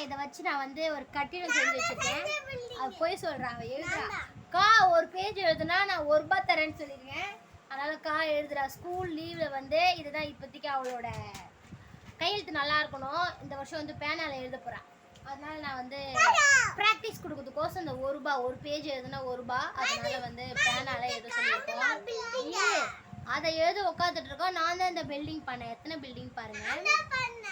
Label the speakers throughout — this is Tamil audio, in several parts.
Speaker 1: இதை வச்சு நான் வந்து ஒரு கட்டிடம் செஞ்சு வச்சிருக்கேன். அது போய் சொல்றான், அவ எழுதுறா. கா ஒரு பேஜ் எழுதுனா நான் ₹1 தரேன்னு சொல்லிருக்கேன். அதனால கா எழுதுறா. ஸ்கூல் லீவ்ல வந்து இதுதான் இப்போதைக்கு அவளோட கையெழுத்து நல்லா இருக்கணும். இந்த வருஷம் வந்து பேனால எழுத போறான். அதனால நான் வந்து பிராக்டிஸ் கொடுக்கறதுக்கோசம் இந்த ₹1 ஒரு பேஜ் எழுதுனா ₹1. அதனால வந்து பேனால எழுத சொல்லியிருக்கோம். அதை எழுத உட்காந்துட்டு இருக்கோம். நான் தான் இந்த பில்டிங் பண்ணேன். எத்தனை பில்டிங் பாருங்க.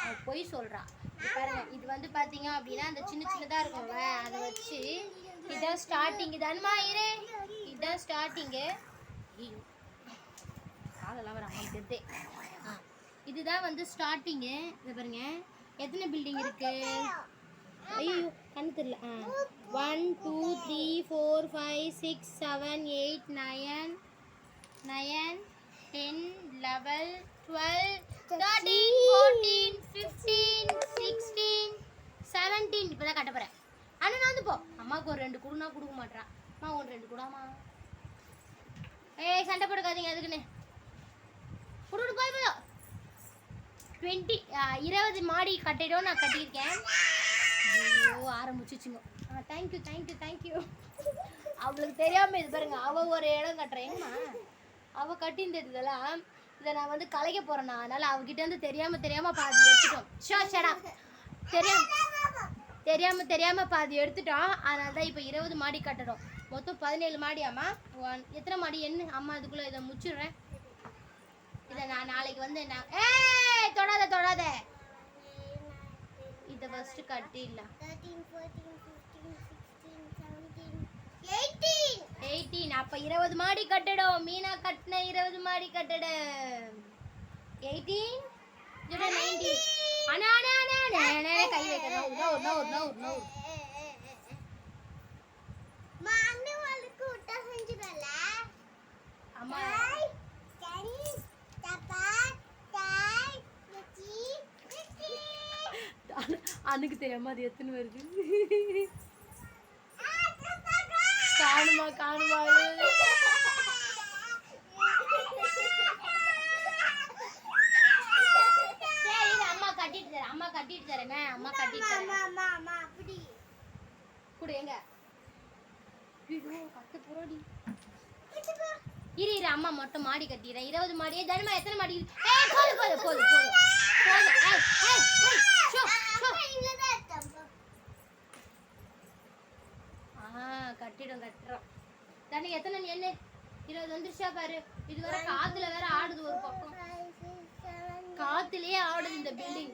Speaker 1: அவ போய் சொல்றான். பாருங்க, இது வந்து பாத்தீங்க அப்படின்னா அந்த சின்ன சின்னதா இருக்கும்ல, அதை வச்சு இதான் ஸ்டார்டிங். தானமா இரு, இதான் ஸ்டார்டிங்கு. காலெல்லாம் வர அம்மா. இதுதான் வந்து ஸ்டார்டிங்கு. இதை பாருங்க, எத்தனை பில்டிங் இருக்கு. ஐயோ கண்ணு தெரியல. 1 2 3 4 5 6 7 8 9 10 11 12 13 14 15 16 17. இப்பதான் கட்ட போறேன். அண்ணா நான் வந்து போ. அம்மாவுக்கு ஒரு 2 குடுனா கொடுக்க மாட்டான். அம்மா ஒரு 2 குடாமா. ஏய் சண்டை போடுக்காதீங்க அதுக்குன்னு. குடு போய் போய் 20 மாடி கட்டிடும் நான் கட்டியிருக்கேன். ஐயோ ஆரம்பிச்சுச்சுங்க. Thank you thank you thank you. அவளுக்கு தெரியாம இது பாருங்க, அவ ஒரு இடம் கட்டுறேங்கம்மா. அவ கட்டின்றதுலாம் இதை நான் வந்து கலைக்க போறேன்னா, அதனால அவகிட்ட இருந்து தெரியாம பாதி எடுத்துட்டோம். ஷடா தெரியாம பாதி எடுத்துட்டோம். அதனால தான் இப்போ 20 மாடி கட்டணும். மொத்தம் 17 மாடி. அம்மா எத்தனை மாடி என்ன அம்மா அதுக்குள்ள இதை முடிச்சிடுறேன். இதை நான் நாளைக்கு வந்து தொடாத இதை ஃபர்ஸ்ட் கட்டிடலாம். 18. அப்ப 20 மாடி கட்டடம். மீனா கட்டின 20 மாடி கட்டடம். 18 19. அண்ணா கை வைக்கணும். நோ அம்மா அன்னைக்கு தெரியாம அது எத்தனை வருது. காணுமா சரி அம்மா கட்டிட்டு தரேன். அம்மா கட்டிட்டு தரேன். அப்படி குடு. எங்க கத்து புரோடி இரு அம்மா மட்டும் மாடி கட்டிடுறேன். 20 மாடியே. தர்மா எத்தனை மாடி? போதும். கட்டுறோம். தண்ணி எத்தனை என்ன 20 வந்துருச்சா பாரு. இது வர காத்துல வேற ஆடுது. ஒரு பக்கம் காத்துலயே ஆடுது இந்த பில்டிங்.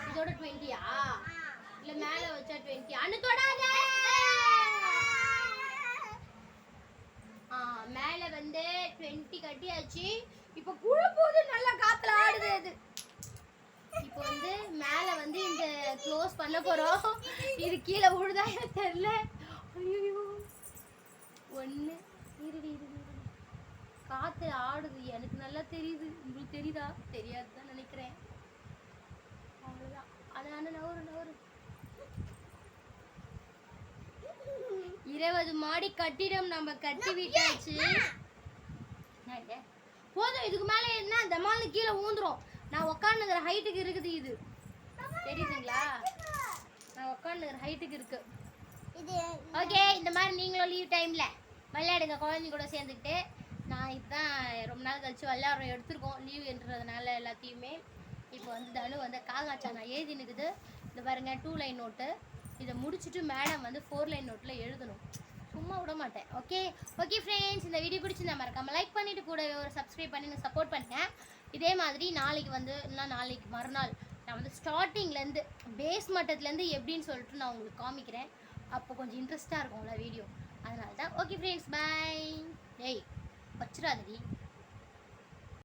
Speaker 1: இதோட 20யா இல்ல மேல வச்சா 20? அண்ணு தொடாத. மேல வந்து 20 கட்டியாச்சு. இப்ப குழு போது நல்லா காத்துல ஆடுது அது. இப்போ வந்து மேல வந்து இந்த க்ளோஸ் பண்ண போறோம். இது கீழே விழுதா தெரியல. ஐயோ ஒண்ணு இருடி காத்து ஆடுது. எனக்கு நல்லா தெரியுது. உங்களுக்கு தெரியுதா? தெரியாதுதான் நினைக்கிறேன். அவ்வளவுதான். அதனால நவரு 20 மாடி கட்டிடம் நம்ம கட்டி விட்டாச்சு. போதும். இதுக்கு மேல என்ன தமால்னு கீழே ஊந்துரும். நான் உட்காந்துக்கிற ஹைட்டுக்கு இருக்குது. இது தெரியுதுங்களா? நான் உட்காந்துக்கிற ஹைட்டுக்கு இருக்கு. ஓகே, இந்த மாதிரி நீங்களும் லீவ் டைம்ல விளையாடுங்க குழந்தைங்க கூட சேர்ந்துக்கிட்டு. நான் இதுதான் ரொம்ப நாள் கழிச்சு விளையாடுறோம். எடுத்துருக்கோம் லீவுன்றதுனால எல்லாத்தையுமே. இப்போ வந்து தனு வந்து காங்காச்சா நான் எழுதி நிற்குது. இந்த பாருங்க 2 லைன் நோட்டு. இதை முடிச்சுட்டு மேடம் வந்து 4 லைன் நோட்டில் எழுதணும். சும்மா விட மாட்டேன். ஓகே ஃப்ரெண்ட்ஸ், இந்த வீடியோ பிடிச்சி நான் மறக்காம லைக் பண்ணிட்டு கூட ஒரு சப்ஸ்கிரைப் பண்ணி சப்போர்ட் பண்ணேன். இதே மாதிரி நாளைக்கு வந்து நாளைக்கு மறுநாள் நான் வந்து ஸ்டார்டிங்லேருந்து பேஸ் மட்டத்துலேருந்து எப்படின்னு சொல்லிட்டு நான் உங்களுக்கு காமிக்கிறேன். அப்போ கொஞ்சம் இன்ட்ரெஸ்ட்டாக இருக்கும்ல வீடியோ. அதனால தான். ஓகே ஃப்ரெண்ட்ஸ், பாய். ஏய் வச்சிடாதடி.